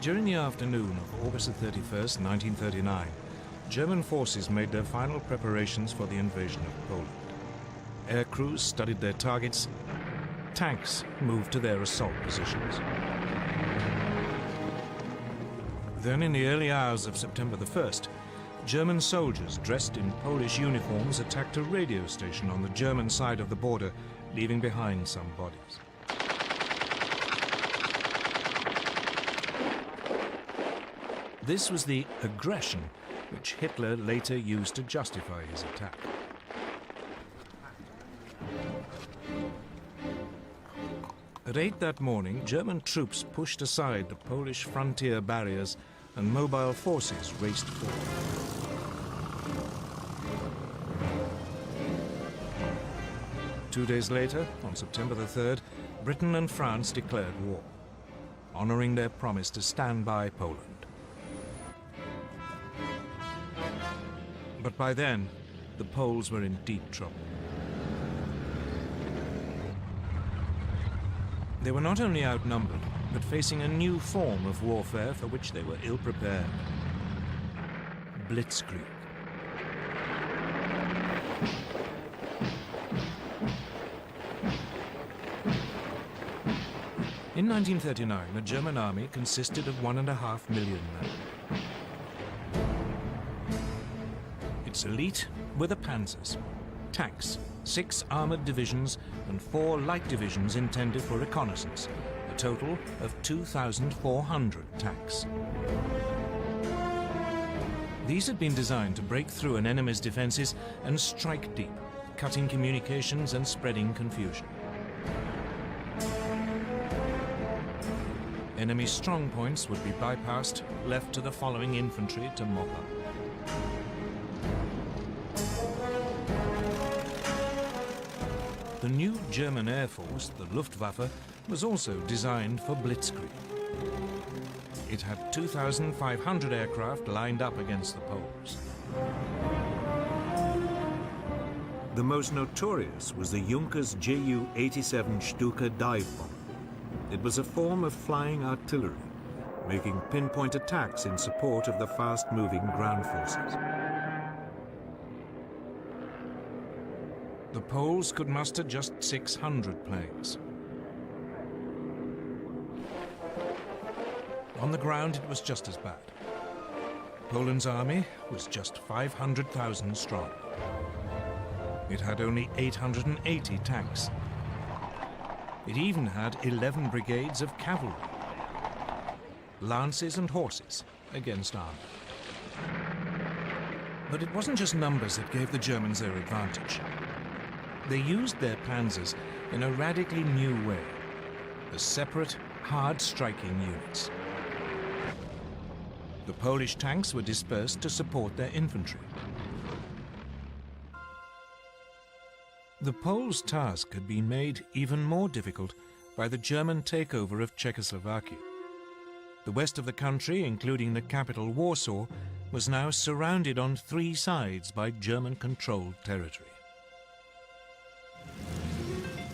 During the afternoon of August 31st, 1939, German forces made their final preparations for the invasion of Poland. Air crews studied their targets. Tanks moved to their assault positions. Then, in the early hours of September the 1st, German soldiers dressed in Polish uniforms attacked a radio station on the German side of the border, leaving behind some bodies. This was the aggression which Hitler later used to justify his attack. At 8 that morning, German troops pushed aside the Polish frontier barriers and mobile forces raced forward. Two days later, on September the 3rd, Britain and France declared war, honoring their promise to stand by Poland. But by then, the Poles were in deep trouble. They were not only outnumbered, but facing a new form of warfare for which they were ill-prepared. Blitzkrieg. In 1939, the German army consisted of 1.5 million men. Its elite were the panzers, tanks, 6 armored divisions and 4 light divisions intended for reconnaissance, a total of 2,400 tanks. These had been designed to break through an enemy's defenses and strike deep, cutting communications and spreading confusion. Enemy strong points would be bypassed, left to the following infantry to mop up. The new German Air Force, the Luftwaffe, was also designed for blitzkrieg. It had 2,500 aircraft lined up against the Poles. The most notorious was the Junkers Ju-87 Stuka dive bomber. It was a form of flying artillery, making pinpoint attacks in support of the fast-moving ground forces. The Poles could muster just 600 planes. On the ground, it was just as bad. Poland's army was just 500,000 strong. It had only 880 tanks. It even had 11 brigades of cavalry, lances and horses against armor. But it wasn't just numbers that gave the Germans their advantage. They used their panzers in a radically new way, as separate, hard-striking units. The Polish tanks were dispersed to support their infantry. The Poles' task had been made even more difficult by the German takeover of Czechoslovakia. The west of the country, including the capital Warsaw, was now surrounded on 3 sides by German-controlled territory.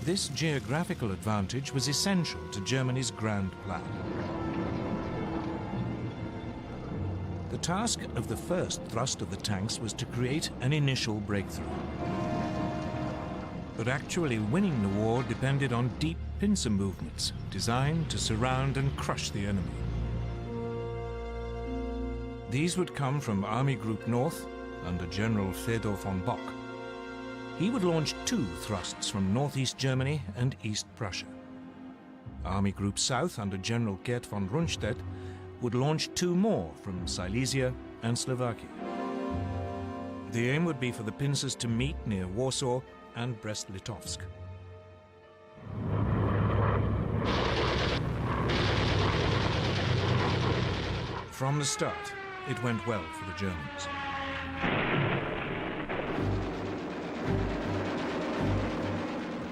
This geographical advantage was essential to Germany's grand plan. The task of the first thrust of the tanks was to create an initial breakthrough. But actually winning the war depended on deep pincer movements designed to surround and crush the enemy. These would come from Army Group North under General Fedor von Bock. He would launch 2 thrusts from northeast Germany and East Prussia. Army Group South under General Gerd von Rundstedt would launch 2 more from Silesia and Slovakia. The aim would be for the pincers to meet near Warsaw and Brest-Litovsk. From the start, it went well for the Germans.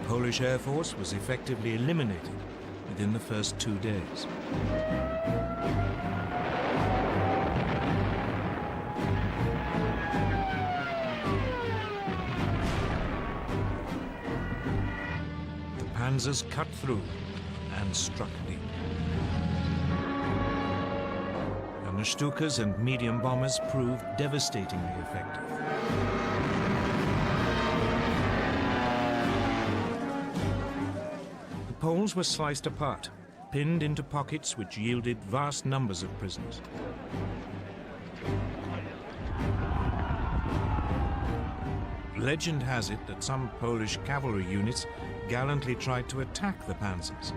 The Polish Air Force was effectively eliminated within the first 2 days. Panzers cut through and struck deep. The Stukas and medium bombers proved devastatingly effective. The Poles were sliced apart, pinned into pockets which yielded vast numbers of prisoners. Legend has it that some Polish cavalry units gallantly tried to attack the panzers,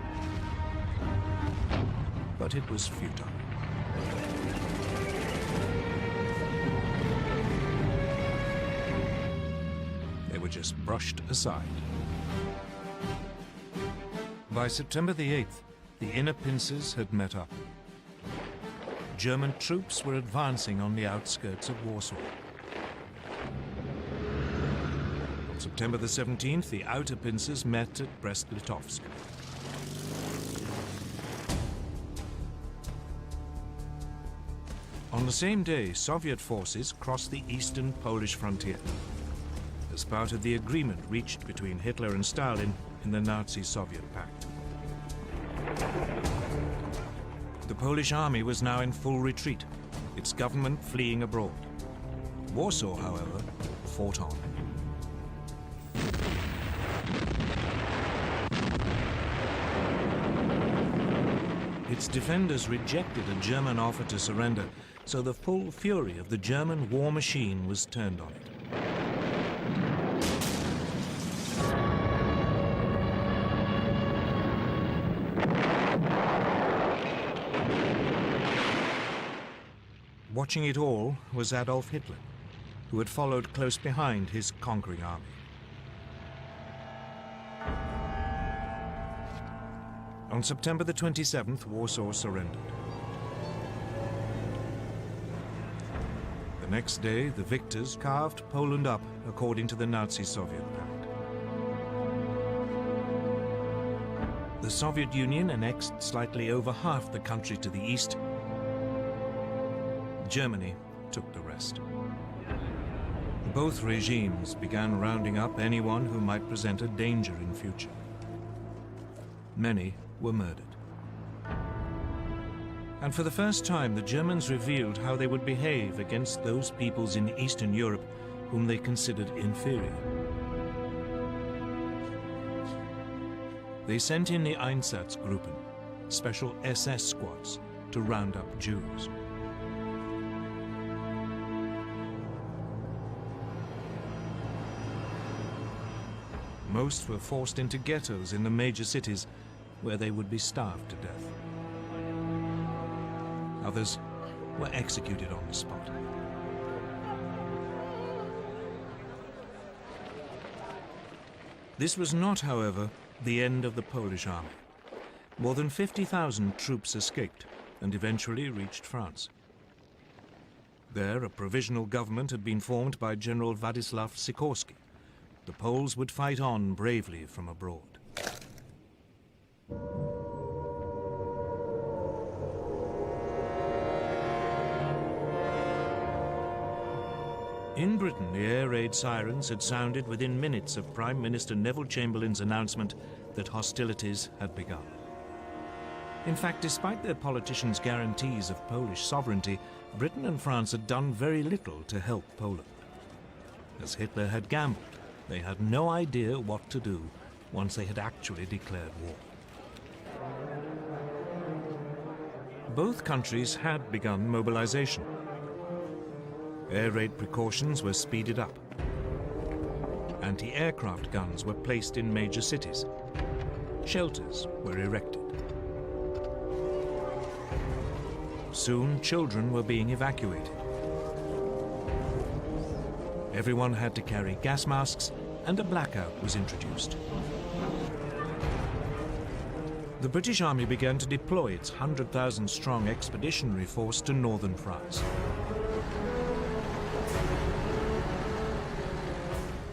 but it was futile. They were just brushed aside. By September the 8th, the inner pincers had met up. German troops were advancing on the outskirts of Warsaw. On September the 17th, the outer pincers met at Brest-Litovsk. On the same day, Soviet forces crossed the eastern Polish frontier as part of the agreement reached between Hitler and Stalin in the Nazi-Soviet pact. The Polish army was now in full retreat, its government fleeing abroad. Warsaw, however, fought on. Its defenders rejected a German offer to surrender, so the full fury of the German war machine was turned on it. Watching it all was Adolf Hitler, who had followed close behind his conquering army. On September the 27th, Warsaw surrendered. The next day, the victors carved Poland up according to the Nazi-Soviet pact. The Soviet Union annexed slightly over half the country to the east. Germany took the rest. Both regimes began rounding up anyone who might present a danger in future. Many were murdered. And for the first time, the Germans revealed how they would behave against those peoples in Eastern Europe whom they considered inferior. They sent in the Einsatzgruppen, special SS squads, to round up Jews. Most were forced into ghettos in the major cities, where they would be starved to death. Others were executed on the spot. This was not, however, the end of the Polish army. More than 50,000 troops escaped and eventually reached France. There, a provisional government had been formed by General Władysław Sikorski. The Poles would fight on bravely from abroad. In Britain, the air raid sirens had sounded within minutes of Prime Minister Neville Chamberlain's announcement that hostilities had begun. In fact, despite their politicians' guarantees of Polish sovereignty, Britain and France had done very little to help Poland. As Hitler had gambled, they had no idea what to do once they had actually declared war. Both countries had begun mobilization. Air raid precautions were speeded up. Anti-aircraft guns were placed in major cities. Shelters were erected. Soon, children were being evacuated. Everyone had to carry gas masks, and a blackout was introduced. The British Army began to deploy its 100,000-strong expeditionary force to northern France.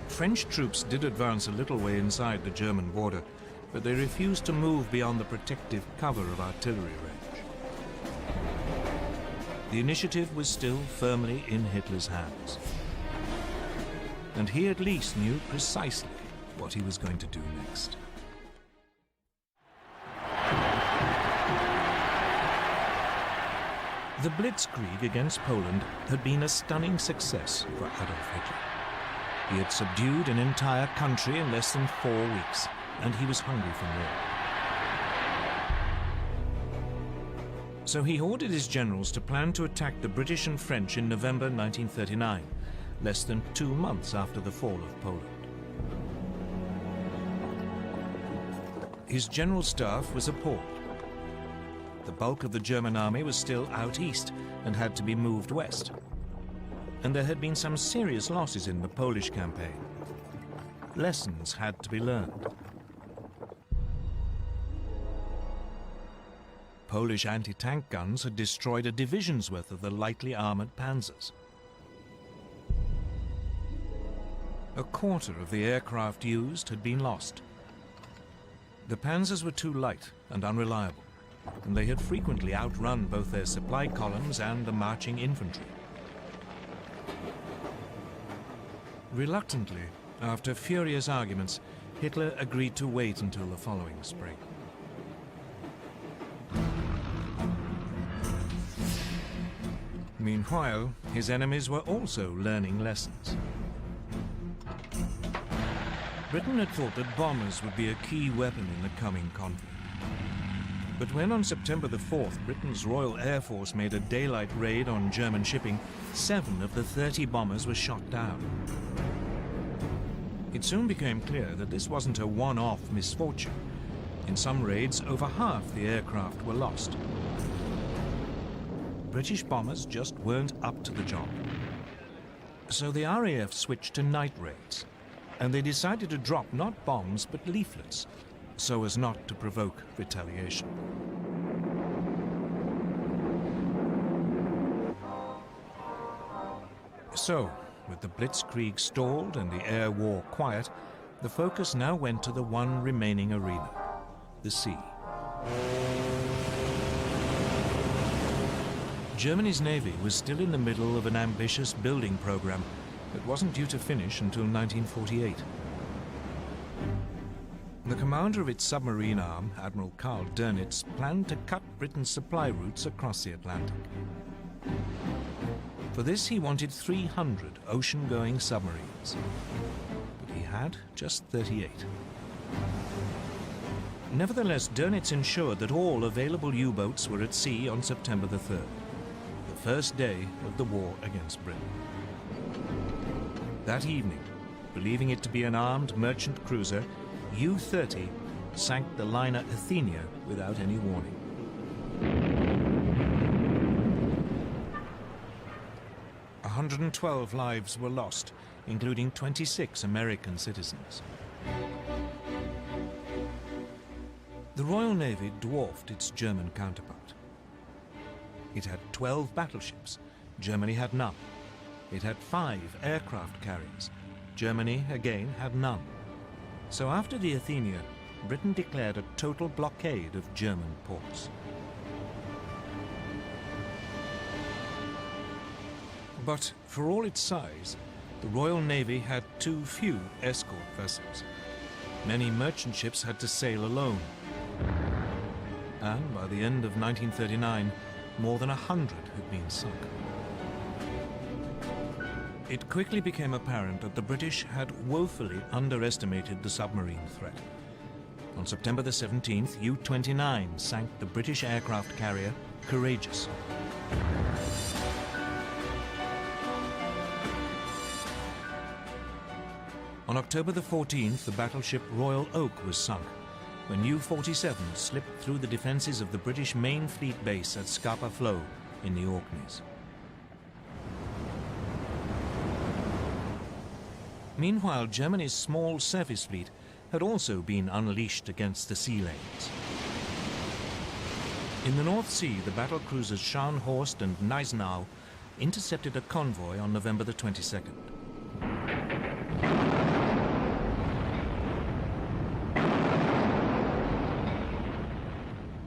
French troops did advance a little way inside the German border, but they refused to move beyond the protective cover of artillery range. The initiative was still firmly in Hitler's hands. And he at least knew precisely what he was going to do next. The Blitzkrieg against Poland had been a stunning success for Adolf Hitler. He had subdued an entire country in less than 4 weeks, and he was hungry for more. So he ordered his generals to plan to attack the British and French in November 1939, less than 2 months after the fall of Poland. His general staff was appalled. The bulk of the German army was still out east and had to be moved west. And there had been some serious losses in the Polish campaign. Lessons had to be learned. Polish anti-tank guns had destroyed a division's worth of the lightly armored panzers. A quarter of the aircraft used had been lost. The panzers were too light and unreliable, and they had frequently outrun both their supply columns and the marching infantry. Reluctantly, after furious arguments, Hitler agreed to wait until the following spring. Meanwhile, his enemies were also learning lessons. Britain had thought that bombers would be a key weapon in the coming conflict. But when on September the 4th, Britain's Royal Air Force made a daylight raid on German shipping, 7 of the 30 bombers were shot down. It soon became clear that this wasn't a one-off misfortune. In some raids, over half the aircraft were lost. British bombers just weren't up to the job. So the RAF switched to night raids, and they decided to drop not bombs but leaflets, so as not to provoke retaliation. So, with the Blitzkrieg stalled and the air war quiet, the focus now went to the one remaining arena, the sea. Germany's navy was still in the middle of an ambitious building program that wasn't due to finish until 1948. The commander of its submarine arm, Admiral Karl Dönitz, planned to cut Britain's supply routes across the Atlantic. For this, he wanted 300 ocean-going submarines, but he had just 38. Nevertheless, Dönitz ensured that all available U-boats were at sea on September the 3rd, the first day of the war against Britain. That evening, believing it to be an armed merchant cruiser, U-30 sank the liner Athenia without any warning. – 112 lives were lost, including 26 American citizens. The Royal Navy dwarfed its German counterpart. It had 12 battleships. Germany had none. It had 5 aircraft carriers. Germany, again, had none. So after the Athenia, Britain declared a total blockade of German ports. But for all its size, the Royal Navy had too few escort vessels. Many merchant ships had to sail alone. And by the end of 1939, more than 100 had been sunk. It quickly became apparent that the British had woefully underestimated the submarine threat. On September the 17th, U-29 sank the British aircraft carrier Courageous. On October the 14th, the battleship Royal Oak was sunk when U-47 slipped through the defenses of the British main fleet base at Scapa Flow in the Orkneys. Meanwhile, Germany's small surface fleet had also been unleashed against the sea lanes. In the North Sea, the battle cruisers Scharnhorst and Gneisenau intercepted a convoy on November the 22nd.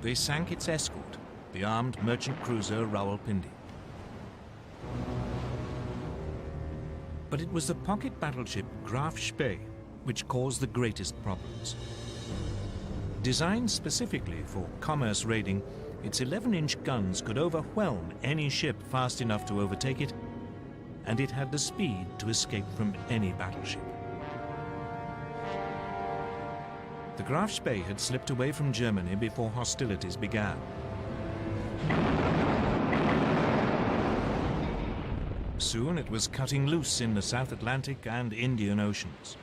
They sank its escort, the armed merchant cruiser Rawalpindi. But it was the pocket battleship Graf Spee which caused the greatest problems. Designed specifically for commerce raiding, Its 11-inch guns could overwhelm any ship fast enough to overtake it, and it had the speed to escape from any battleship. The Graf Spee had slipped away from Germany before hostilities began. Soon it was cutting loose in the South Atlantic and Indian Oceans.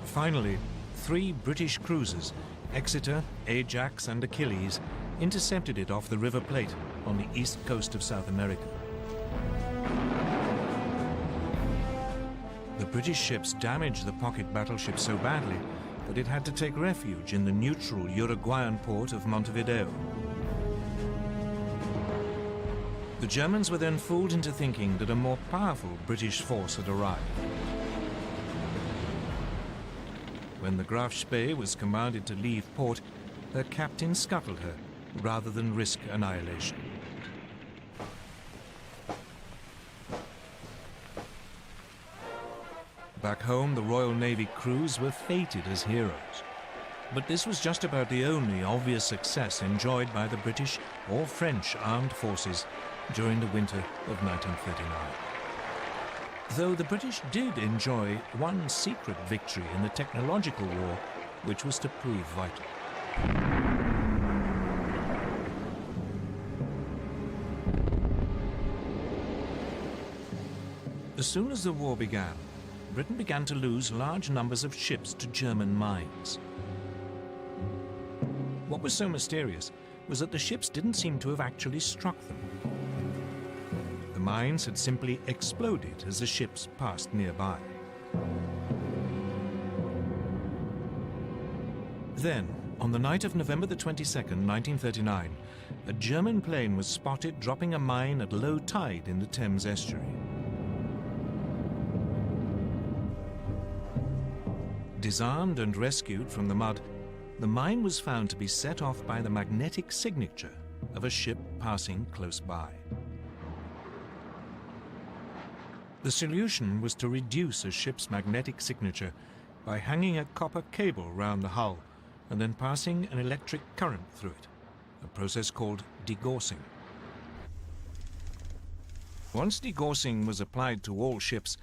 Finally, 3 British cruisers, Exeter, Ajax and Achilles, intercepted it off the River Plate on the east coast of South America. The British ships damaged the pocket battleship so badly that it had to take refuge in the neutral Uruguayan port of Montevideo. The Germans were then fooled into thinking that a more powerful British force had arrived. When the Graf Spee was commanded to leave port, her captain scuttled her rather than risk annihilation. Back home, the Royal Navy crews were feted as heroes. But this was just about the only obvious success enjoyed by the British or French armed forces during the winter of 1939. Though the British did enjoy one secret victory in the technological war, which was to prove vital. As soon as the war began, Britain began to lose large numbers of ships to German mines. What was so mysterious was that the ships didn't seem to have actually struck them. The mines had simply exploded as the ships passed nearby. Then, on the night of November the 22nd, 1939, a German plane was spotted dropping a mine at low tide in the Thames estuary. Disarmed and rescued from the mud, the mine was found to be set off by the magnetic signature of a ship passing close by. The solution was to reduce a ship's magnetic signature by hanging a copper cable round the hull and then passing an electric current through it, a process called degaussing. Once degaussing was applied to all ships,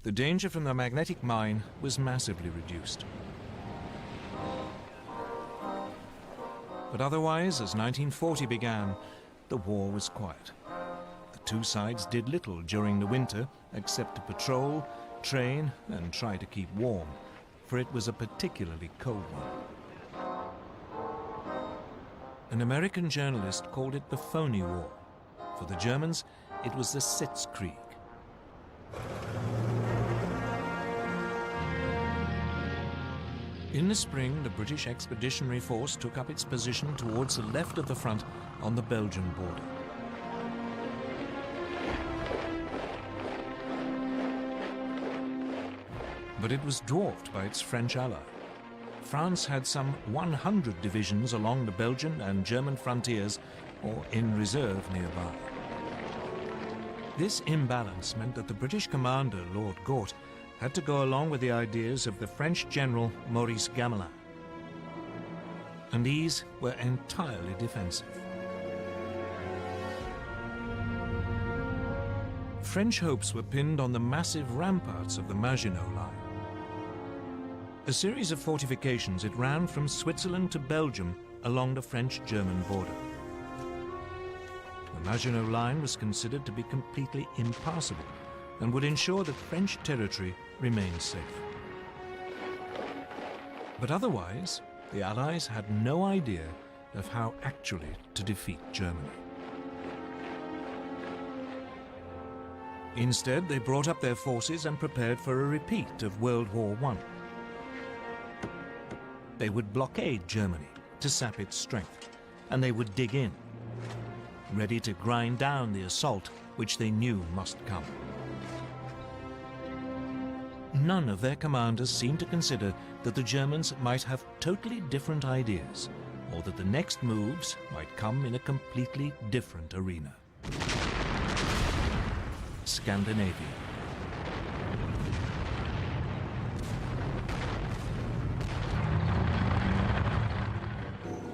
the danger from the magnetic mine was massively reduced. But otherwise, as 1940 began, the war was quiet. The two sides did little during the winter except to patrol, train, and try to keep warm, for it was a particularly cold one. An American journalist called it the Phony War. For the Germans, it was the Sitzkrieg. In the spring, the British Expeditionary Force took up its position towards the left of the front on the Belgian border. But it was dwarfed by its French ally. France had some 100 divisions along the Belgian and German frontiers, or in reserve nearby. This imbalance meant that the British commander, Lord Gort, had to go along with the ideas of the French general Maurice Gamelin. And these were entirely defensive. French hopes were pinned on the massive ramparts of the Maginot Line. A series of fortifications, it ran from Switzerland to Belgium along the French-German border. The Maginot Line was considered to be completely impassable and would ensure that French territory remained safe. But otherwise, the Allies had no idea of how actually to defeat Germany. Instead, they brought up their forces and prepared for a repeat of World War I. They would blockade Germany to sap its strength, and they would dig in, ready to grind down the assault which they knew must come. None of their commanders seemed to consider that the Germans might have totally different ideas, or that the next moves might come in a completely different arena. Scandinavia.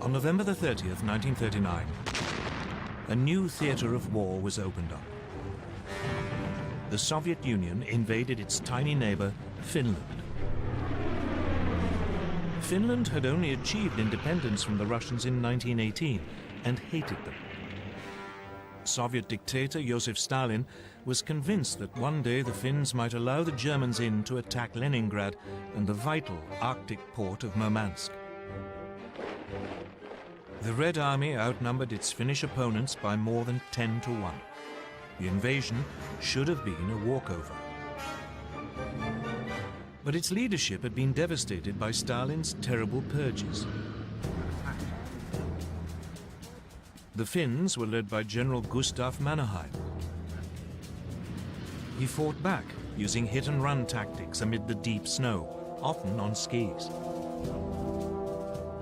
On November the 30th, 1939, a new theater of war was opened up. The Soviet Union invaded its tiny neighbor, Finland. Finland had only achieved independence from the Russians in 1918 and hated them. Soviet dictator Joseph Stalin was convinced that one day the Finns might allow the Germans in to attack Leningrad and the vital Arctic port of Murmansk. The Red Army outnumbered its Finnish opponents by more than 10 to 1. The invasion should have been a walkover. But its leadership had been devastated by Stalin's terrible purges. The Finns were led by General Gustav Mannerheim. He fought back using hit-and-run tactics amid the deep snow, often on skis.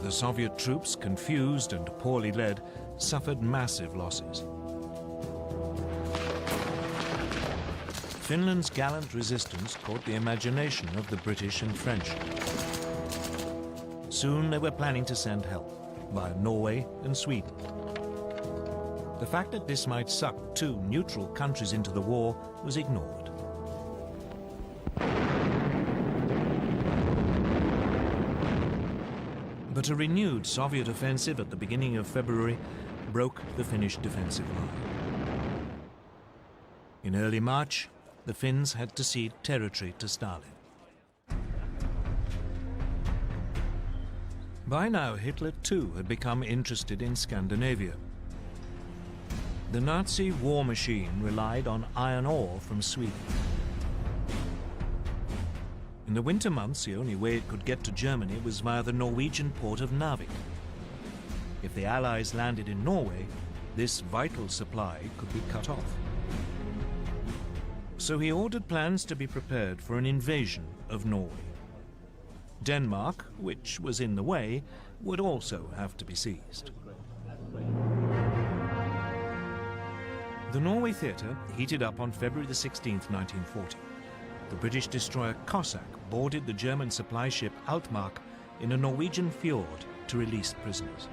The Soviet troops, confused and poorly led, suffered massive losses. Finland's gallant resistance caught the imagination of the British and French. Soon they were planning to send help via Norway and Sweden. The fact that this might suck two neutral countries into the war was ignored. But a renewed Soviet offensive at the beginning of February broke the Finnish defensive line. In early March, the Finns had to cede territory to Stalin. By now, Hitler too had become interested in Scandinavia. The Nazi war machine relied on iron ore from Sweden. In the winter months, the only way it could get to Germany was via the Norwegian port of Narvik. If the Allies landed in Norway, this vital supply could be cut off. So he ordered plans to be prepared for an invasion of Norway. Denmark, which was in the way, would also have to be seized. The Norway theatre heated up on February the 16th, 1940. The British destroyer Cossack boarded the German supply ship Altmark in a Norwegian fjord to release prisoners.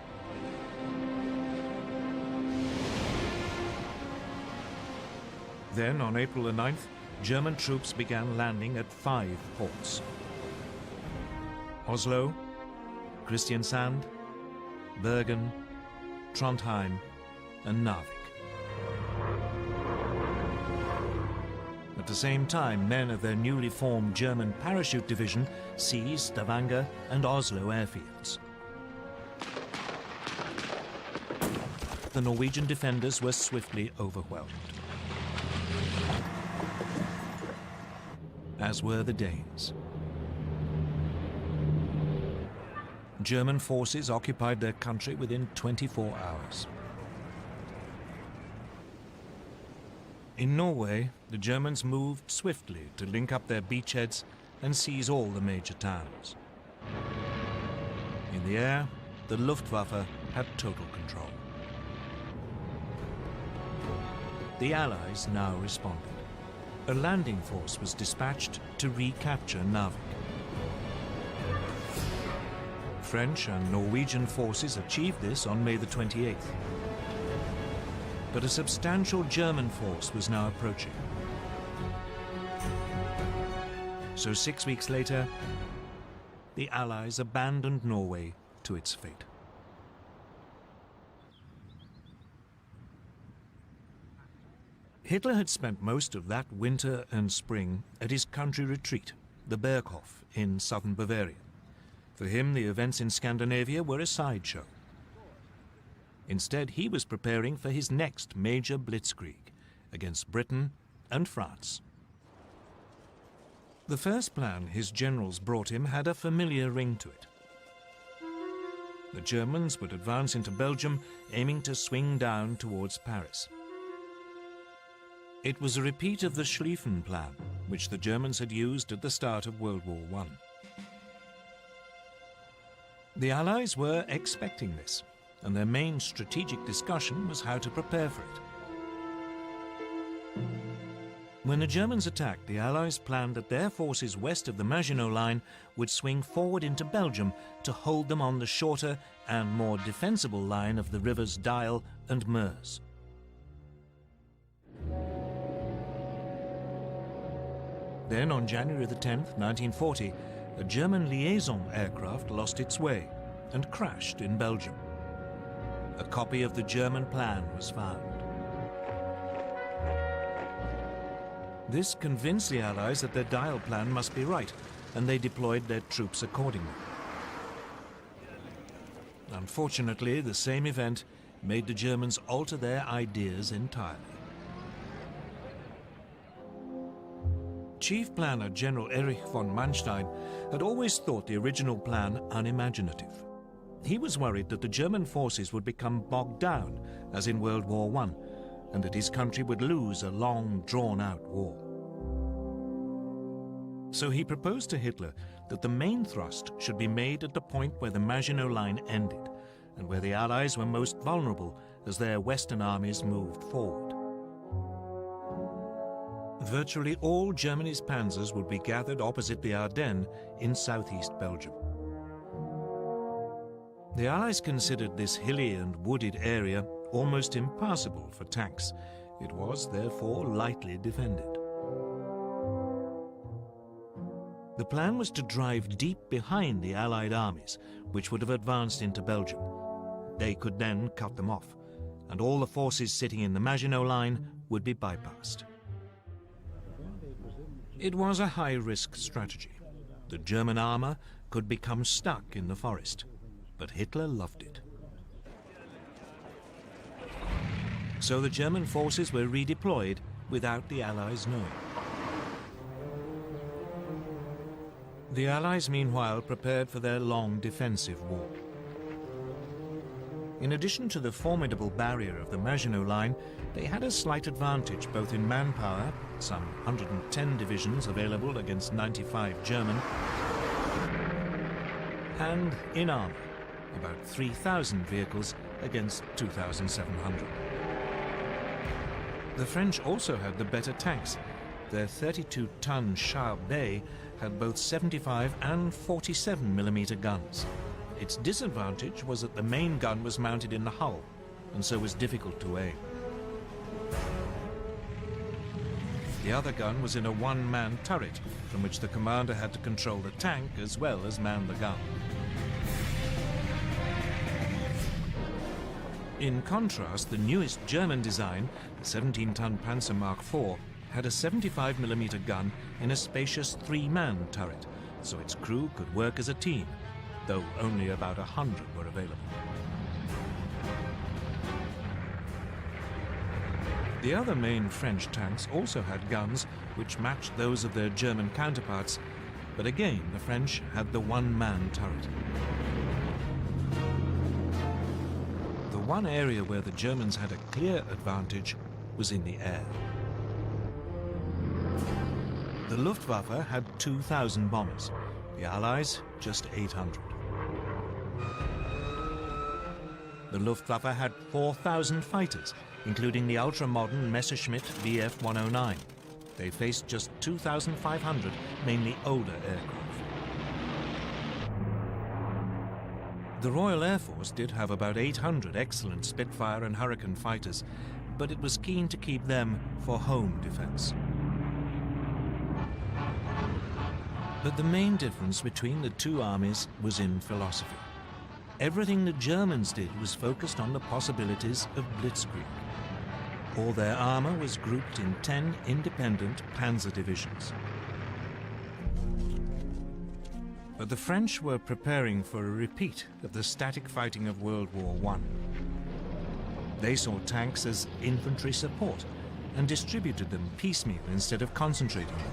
Then, on April the 9th, German troops began landing at 5 ports: Oslo, Kristiansand, Bergen, Trondheim, and Narvik. At the same time, men of their newly formed German parachute division seized Stavanger and Oslo airfields. The Norwegian defenders were swiftly overwhelmed, as were the Danes. German forces occupied their country within 24 hours. In Norway, the Germans moved swiftly to link up their beachheads and seize all the major towns. In the air, the Luftwaffe had total control. The Allies now responded. A landing force was dispatched to recapture Narvik. French and Norwegian forces achieved this on May the 28th. But a substantial German force was now approaching. So 6 weeks later, the Allies abandoned Norway to its fate. Hitler had spent most of that winter and spring at his country retreat, the Berghof in southern Bavaria. For him, the events in Scandinavia were a sideshow. Instead, he was preparing for his next major blitzkrieg against Britain and France. The first plan his generals brought him had a familiar ring to it. The Germans would advance into Belgium, aiming to swing down towards Paris. It was a repeat of the Schlieffen Plan, which the Germans had used at the start of World War I. The Allies were expecting this, and their main strategic discussion was how to prepare for it. When the Germans attacked, the Allies planned that their forces west of the Maginot Line would swing forward into Belgium to hold them on the shorter and more defensible line of the rivers Dyle and Meuse. Then, on January the 10th, 1940, a German liaison aircraft lost its way and crashed in Belgium. A copy of the German plan was found. This convinced the Allies that their Dyle plan must be right, and they deployed their troops accordingly. Unfortunately, the same event made the Germans alter their ideas entirely. Chief Planner General Erich von Manstein had always thought the original plan unimaginative. He was worried that the German forces would become bogged down, as in World War I, and that his country would lose a long, drawn-out war. So he proposed to Hitler that the main thrust should be made at the point where the Maginot Line ended, and where the Allies were most vulnerable as their Western armies moved forward. Virtually all Germany's panzers would be gathered opposite the Ardennes in southeast Belgium. The Allies considered this hilly and wooded area almost impassable for tanks. It was, therefore, lightly defended. The plan was to drive deep behind the Allied armies, which would have advanced into Belgium. They could then cut them off, and all the forces sitting in the Maginot Line would be bypassed. It was a high-risk strategy. The German armor could become stuck in the forest, but Hitler loved it. So the German forces were redeployed without the Allies knowing. The Allies, meanwhile, prepared for their long defensive war. In addition to the formidable barrier of the Maginot Line, they had a slight advantage both in manpower, some 110 divisions available against 95 German, and in armor, about 3,000 vehicles against 2,700. The French also had the better tanks. Their 32-ton Char-Bay had both 75 and 47mm guns. Its disadvantage was that the main gun was mounted in the hull, and so was difficult to aim. The other gun was in a one-man turret, from which the commander had to control the tank as well as man the gun. In contrast, the newest German design, the 17-ton Panzer Mark IV, had a 75mm gun in a spacious three-man turret, so its crew could work as a team, though only about 100 were available. The other main French tanks also had guns which matched those of their German counterparts, but again the French had the one-man turret. The one area where the Germans had a clear advantage was in the air. The Luftwaffe had 2,000 bombers, the Allies just 800. The Luftwaffe had 4,000 fighters, including the ultra-modern Messerschmitt Bf 109. They faced just 2,500, mainly older aircraft. The Royal Air Force did have about 800 excellent Spitfire and Hurricane fighters, but it was keen to keep them for home defense. But the main difference between the two armies was in philosophy. Everything the Germans did was focused on the possibilities of blitzkrieg. All their armor was grouped in 10 independent panzer divisions. But the French were preparing for a repeat of the static fighting of World War I. They saw tanks as infantry support and distributed them piecemeal instead of concentrating them.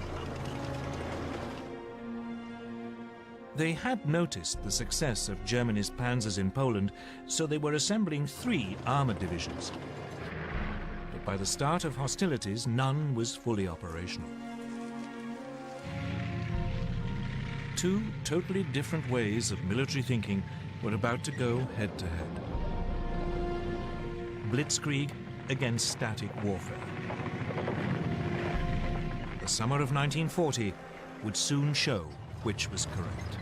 They had noticed the success of Germany's panzers in Poland, so they were assembling 3 armored divisions. But by the start of hostilities, none was fully operational. 2 totally different ways of military thinking were about to go head-to-head. Blitzkrieg against static warfare. The summer of 1940 would soon show which was correct.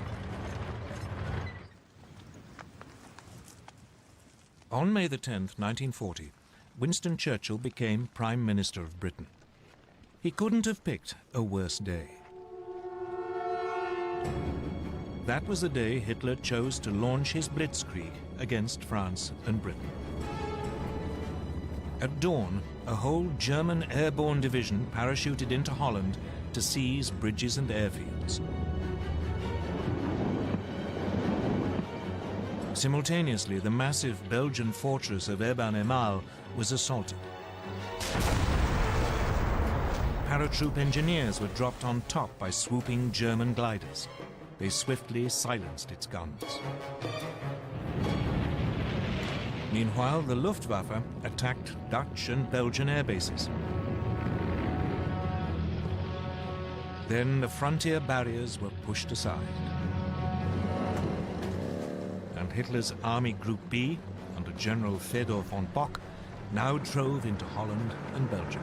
On May the 10th, 1940, Winston Churchill became Prime Minister of Britain. He couldn't have picked a worse day. That was the day Hitler chose to launch his blitzkrieg against France and Britain. At dawn, a whole German airborne division parachuted into Holland to seize bridges and airfields. Simultaneously, the massive Belgian fortress of Eben-Emael was assaulted. Paratroop engineers were dropped on top by swooping German gliders. They swiftly silenced its guns. Meanwhile, the Luftwaffe attacked Dutch and Belgian air bases. Then the frontier barriers were pushed aside. And Hitler's Army Group B, under General Fedor von Bock, now drove into Holland and Belgium.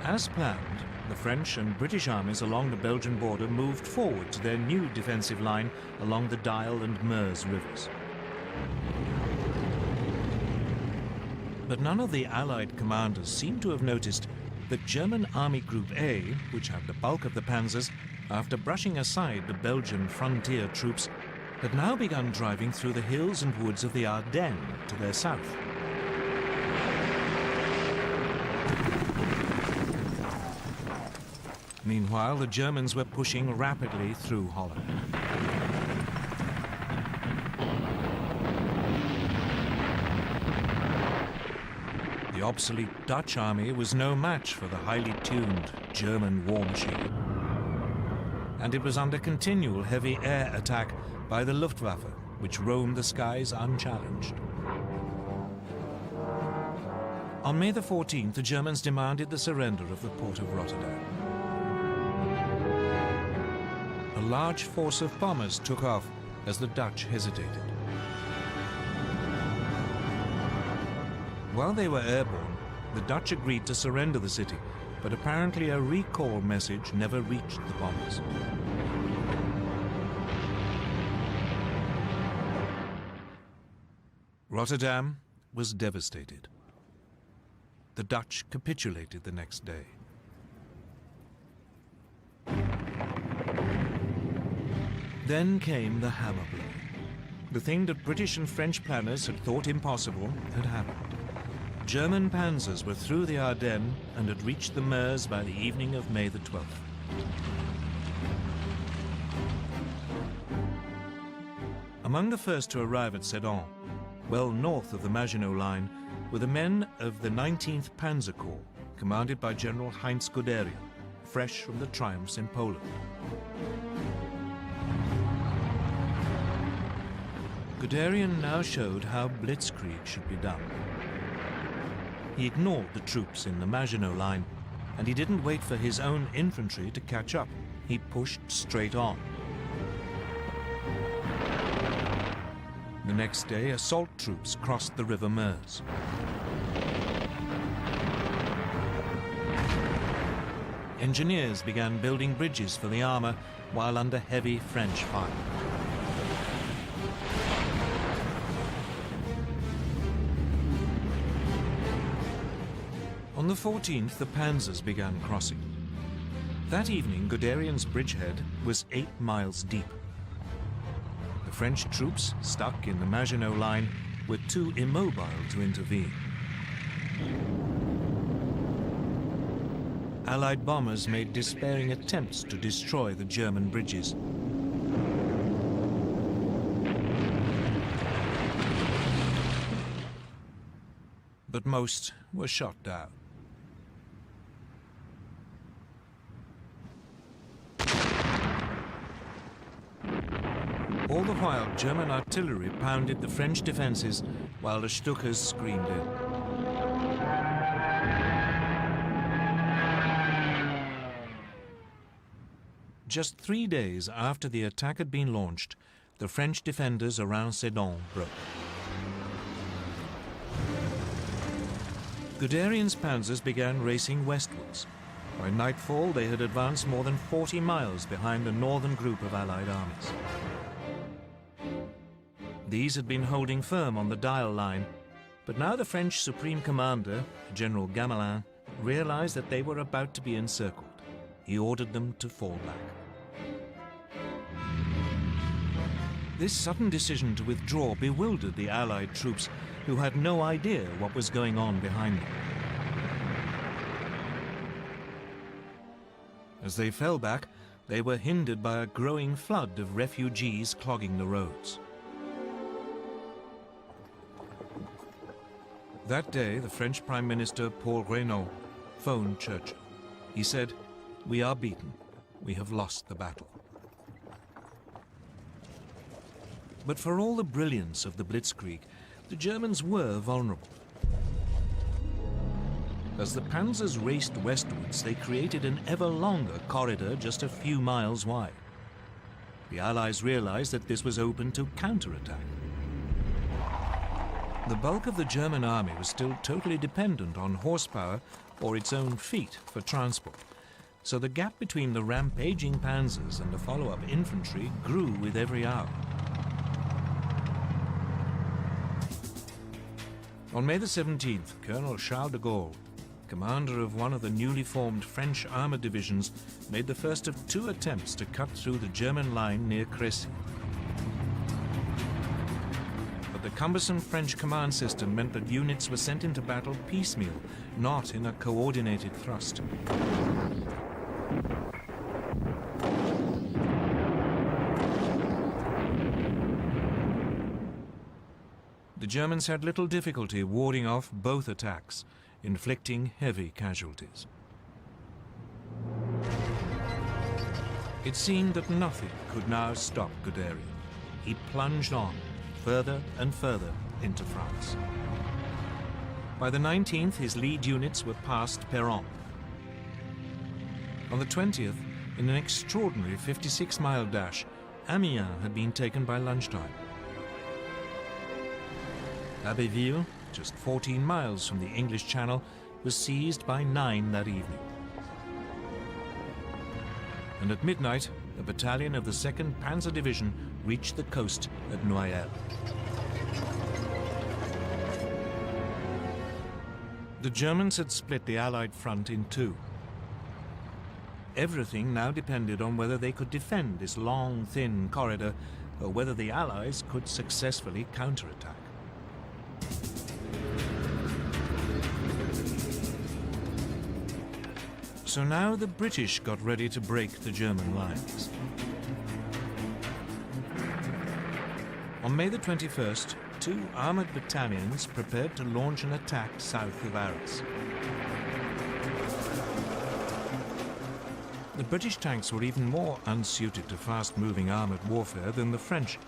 As planned, the French and British armies along the Belgian border moved forward to their new defensive line along the Dyle and Meuse rivers. But none of the Allied commanders seemed to have noticed that German Army Group A, which had the bulk of the panzers, after brushing aside the Belgian frontier troops, had now begun driving through the hills and woods of the Ardennes to their south. Meanwhile, the Germans were pushing rapidly through Holland. The obsolete Dutch army was no match for the highly tuned German war machine. And it was under continual heavy air attack by the Luftwaffe, which roamed the skies unchallenged. On May the 14th, the Germans demanded the surrender of the port of Rotterdam. A large force of bombers took off as the Dutch hesitated. While they were airborne, the Dutch agreed to surrender the city, but apparently a recall message never reached the bombers. Rotterdam was devastated. The Dutch capitulated the next day. Then came the hammer blow. The thing that British and French planners had thought impossible had happened. German panzers were through the Ardennes and had reached the Meuse by the evening of May the 12th. Among the first to arrive at Sedan, well north of the Maginot Line, were the men of the 19th Panzer Corps, commanded by General Heinz Guderian, fresh from the triumphs in Poland. Guderian now showed how blitzkrieg should be done. He ignored the troops in the Maginot Line, and he didn't wait for his own infantry to catch up. He pushed straight on. The next day, assault troops crossed the River Meuse. Engineers began building bridges for the armor while under heavy French fire. On the 14th, the panzers began crossing. That evening, Guderian's bridgehead was 8 miles deep. The French troops, stuck in the Maginot Line, were too immobile to intervene. Allied bombers made despairing attempts to destroy the German bridges. But most were shot down. All the while, German artillery pounded the French defenses while the Stukas screamed in. Just 3 days after the attack had been launched, the French defenders around Sedan broke. Guderian's panzers began racing westwards. By nightfall, they had advanced more than 40 miles behind the northern group of Allied armies. These had been holding firm on the Dial line, but now the French Supreme Commander, General Gamelin, realized that they were about to be encircled. He ordered them to fall back. This sudden decision to withdraw bewildered the Allied troops, who had no idea what was going on behind them. As they fell back, they were hindered by a growing flood of refugees clogging the roads. That day, the French Prime Minister Paul Reynaud phoned Churchill. He said, "We are beaten. We have lost the battle." But for all the brilliance of the Blitzkrieg, the Germans were vulnerable. As the panzers raced westwards, they created an ever longer corridor just a few miles wide. The Allies realized that this was open to counterattack. The bulk of the German army was still totally dependent on horsepower or its own feet for transport, so the gap between the rampaging panzers and the follow-up infantry grew with every hour. On May the 17th, Colonel Charles de Gaulle, commander of one of the newly formed French armored divisions, made the first of 2 attempts to cut through the German line near Crécy. But the cumbersome French command system meant that units were sent into battle piecemeal, not in a coordinated thrust. The Germans had little difficulty warding off both attacks, inflicting heavy casualties. It seemed that nothing could now stop Guderian. He plunged on, further and further into France. By the 19th, his lead units were past Péronne. On the 20th, in an extraordinary 56-mile dash, Amiens had been taken by lunchtime. Abbeville, just 14 miles from the English Channel, was seized by 9 that evening. And at midnight, a battalion of the 2nd Panzer Division reached the coast at Noyelles. The Germans had split the Allied front in 2. Everything now depended on whether they could defend this long, thin corridor, or whether the Allies could successfully counterattack. So now the British got ready to break the German lines. On May the 21st, 2 armored battalions prepared to launch an attack south of Arras. The British tanks were even more unsuited to fast-moving armored warfare than the French.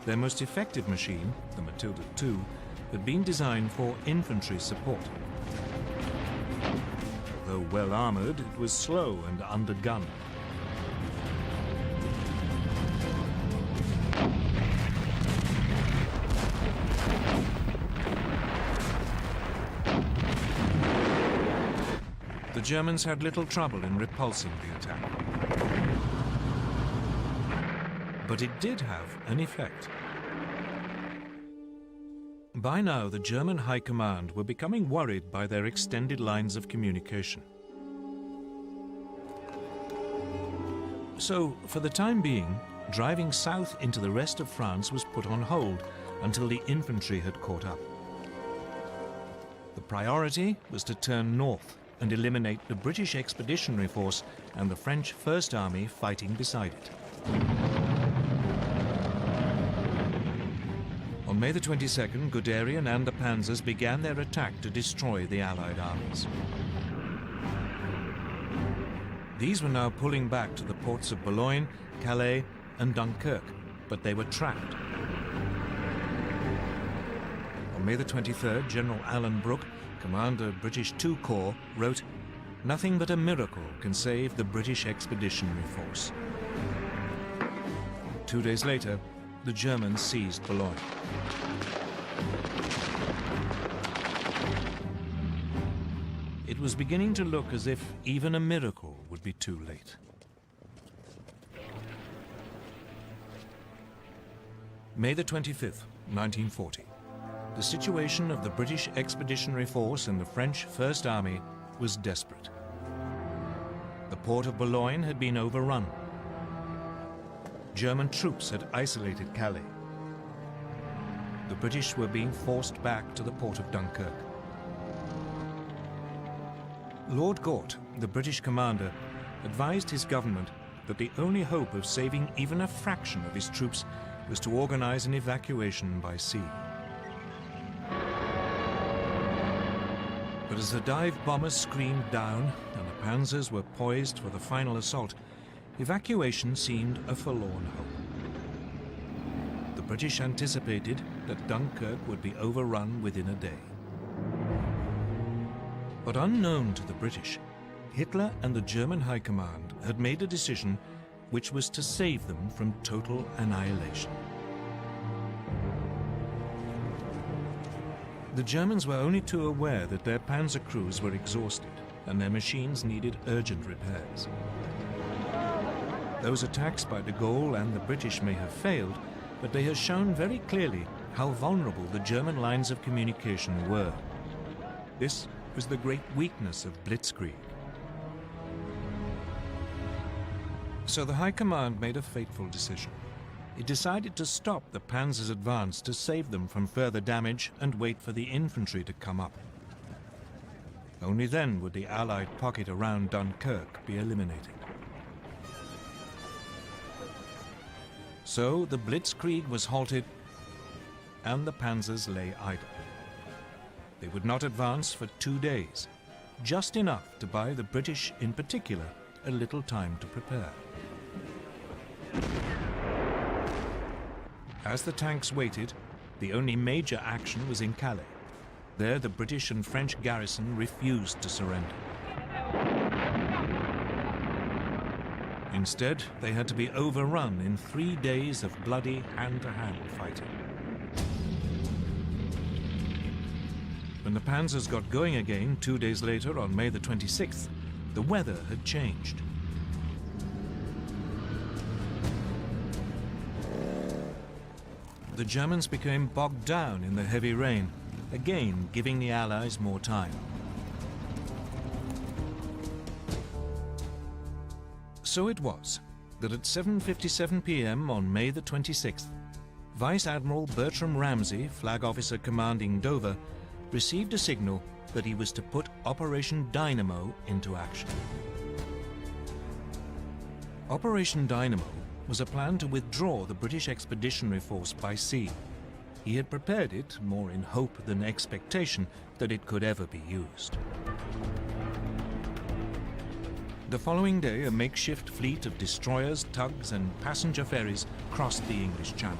Their most effective machine, the Matilda II, had been designed for infantry support. Though well-armored, it was slow and undergunned. The Germans had little trouble in repulsing the attack. But it did have an effect. By now, the German High Command were becoming worried by their extended lines of communication. So, for the time being, driving south into the rest of France was put on hold until the infantry had caught up. The priority was to turn north and eliminate the British Expeditionary Force and the French First Army fighting beside it. On May the 22nd, Guderian and the panzers began their attack to destroy the Allied armies. These were now pulling back to the ports of Boulogne, Calais, and Dunkirk, but they were trapped. On May the 23rd, General Alan Brooke, commander of British II Corps, wrote, "Nothing but a miracle can save the British Expeditionary Force." 2 days later, the Germans seized Boulogne. it was beginning to look as if even a miracle would be too late. May the 25th, 1940. The situation of the British Expeditionary Force and the French First Army was desperate. The port of Boulogne had been overrun. German troops had isolated Calais. The British were being forced back to the port of Dunkirk. Lord Gort, the British commander, advised his government that the only hope of saving even a fraction of his troops was to organize an evacuation by sea. But as the dive bombers screamed down and the panzers were poised for the final assault, evacuation seemed a forlorn hope. The British anticipated that Dunkirk would be overrun within a day. But unknown to the British, Hitler and the German High Command had made a decision which was to save them from total annihilation. The Germans were only too aware that their panzer crews were exhausted and their machines needed urgent repairs. Those attacks by de Gaulle and the British may have failed, but they have shown very clearly how vulnerable the German lines of communication were. This was the great weakness of blitzkrieg. So the High Command made a fateful decision. It decided to stop the panzers' advance to save them from further damage and wait for the infantry to come up. Only then would the Allied pocket around Dunkirk be eliminated. So the blitzkrieg was halted and the panzers lay idle. They would not advance for 2 days, just enough to buy the British in particular a little time to prepare. As the tanks waited, the only major action was in Calais. There the British and French garrison refused to surrender. Instead, they had to be overrun in 3 days of bloody hand-to-hand fighting. When the panzers got going again 2 days later on May the 26th, the weather had changed. The Germans became bogged down in the heavy rain, again giving the Allies more time. So it was that at 7:57 p.m. on May the 26th, Vice Admiral Bertram Ramsay, flag officer commanding Dover, received a signal that he was to put Operation Dynamo into action. Operation Dynamo was a plan to withdraw the British Expeditionary Force by sea. He had prepared it more in hope than expectation that it could ever be used. The following day, a makeshift fleet of destroyers, tugs, and passenger ferries crossed the English Channel.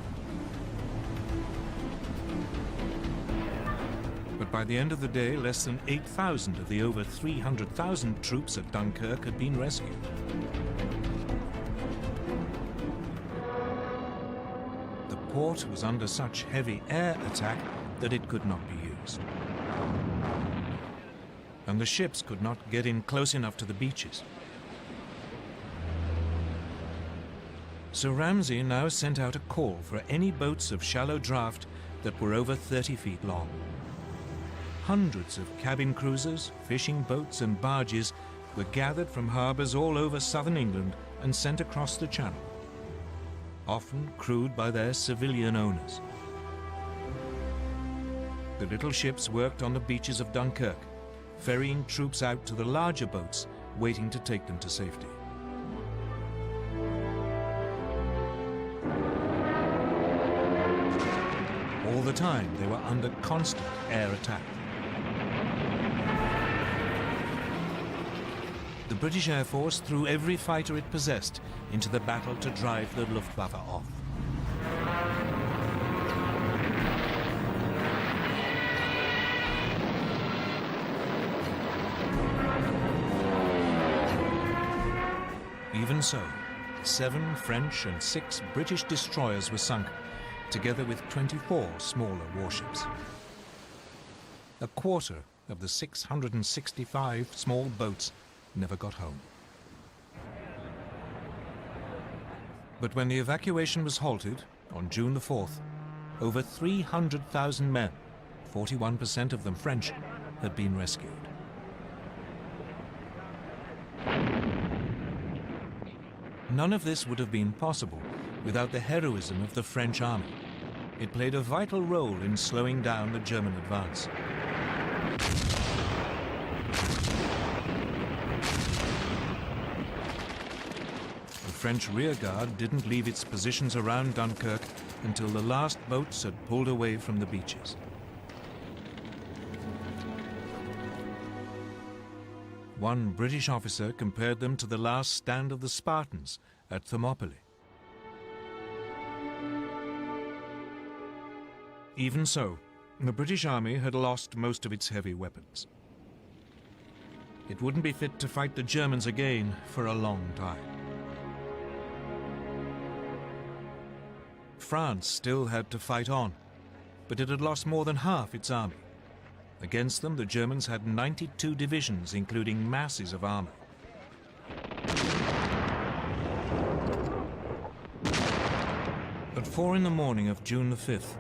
But by the end of the day, less than 8,000 of the over 300,000 troops at Dunkirk had been rescued. The port was under such heavy air attack that it could not be used. And the ships could not get in close enough to the beaches. So Ramsay now sent out a call for any boats of shallow draft that were over 30 feet long. Hundreds of cabin cruisers, fishing boats and barges were gathered from harbours all over southern England and sent across the Channel, often crewed by their civilian owners. The little ships worked on the beaches of Dunkirk, ferrying troops out to the larger boats waiting to take them to safety. All the time they were under constant air attack. The British Air Force threw every fighter it possessed into the battle to drive the Luftwaffe off. Even so, 7 French and 6 British destroyers were sunk, together with 24 smaller warships. A quarter of the 665 small boats never got home. But when the evacuation was halted on June the 4th, over 300,000 men, 41% of them French, had been rescued. None of this would have been possible without the heroism of the French army. It played a vital role in slowing down the German advance. The French rearguard didn't leave its positions around Dunkirk until the last boats had pulled away from the beaches. One British officer compared them to the last stand of the Spartans at Thermopylae. Even so, the British army had lost most of its heavy weapons. It wouldn't be fit to fight the Germans again for a long time. France still had to fight on, but it had lost more than half its army. Against them, the Germans had 92 divisions, including masses of armor. At 4 in the morning of June the 5th,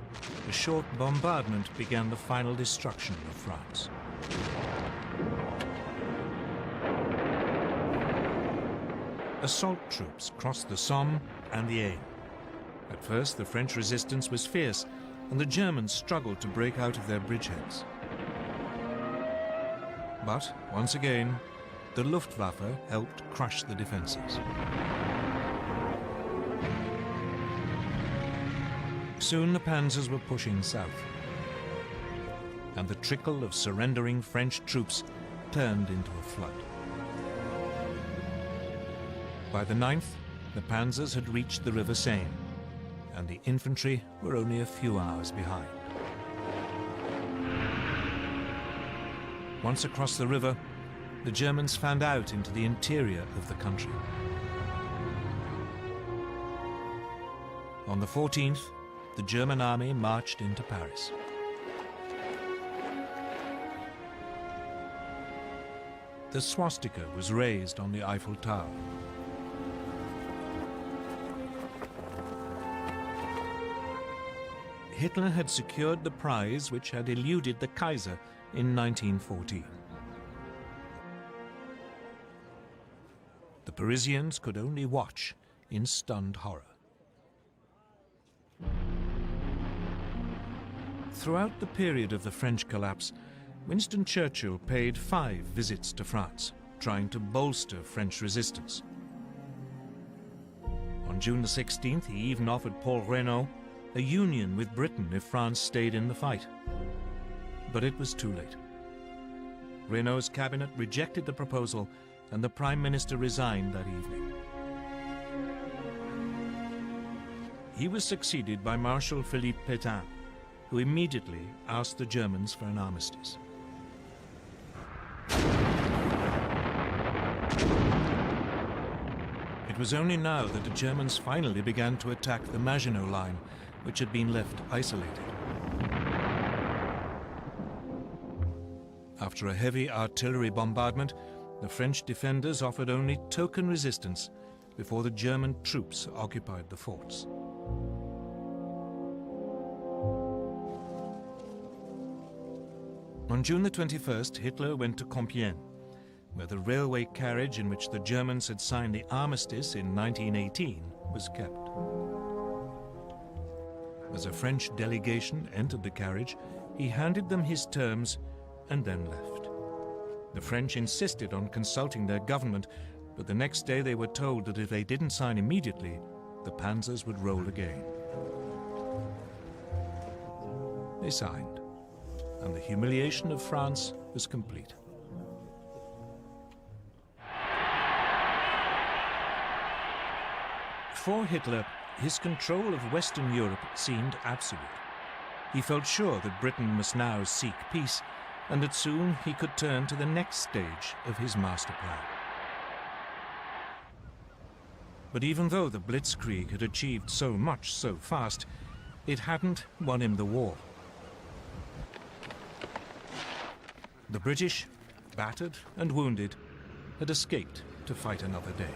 a short bombardment began the final destruction of France. Assault troops crossed the Somme and the Aisne. At first, the French resistance was fierce, and the Germans struggled to break out of their bridgeheads. But, once again, the Luftwaffe helped crush the defenses. Soon the panzers were pushing south, and the trickle of surrendering French troops turned into a flood. By the 9th, the panzers had reached the River Seine, and the infantry were only a few hours behind. Once across the river, the Germans fanned out into the interior of the country. On the 14th, the German army marched into Paris. The swastika was raised on the Eiffel Tower. Hitler had secured the prize which had eluded the Kaiser in 1914. The Parisians could only watch in stunned horror. Throughout the period of the French collapse, Winston Churchill paid 5 visits to France, trying to bolster French resistance. On June the 16th, he even offered Paul Reynaud a union with Britain if France stayed in the fight. But it was too late. Reynaud's cabinet rejected the proposal, and the Prime Minister resigned that evening. He was succeeded by Marshal Philippe Pétain, who immediately asked the Germans for an armistice. It was only now that the Germans finally began to attack the Maginot Line, which had been left isolated. After a heavy artillery bombardment, the French defenders offered only token resistance before the German troops occupied the forts. On June the 21st, Hitler went to Compiègne, where the railway carriage in which the Germans had signed the armistice in 1918 was kept. As a French delegation entered the carriage, he handed them his terms and then left. The French insisted on consulting their government, but the next day they were told that if they didn't sign immediately, the panzers would roll again. They signed, and the humiliation of France was complete. For Hitler, his control of Western Europe seemed absolute. He felt sure that Britain must now seek peace, and that soon he could turn to the next stage of his master plan. But even though the Blitzkrieg had achieved so much so fast, it hadn't won him the war. The British, battered and wounded, had escaped to fight another day.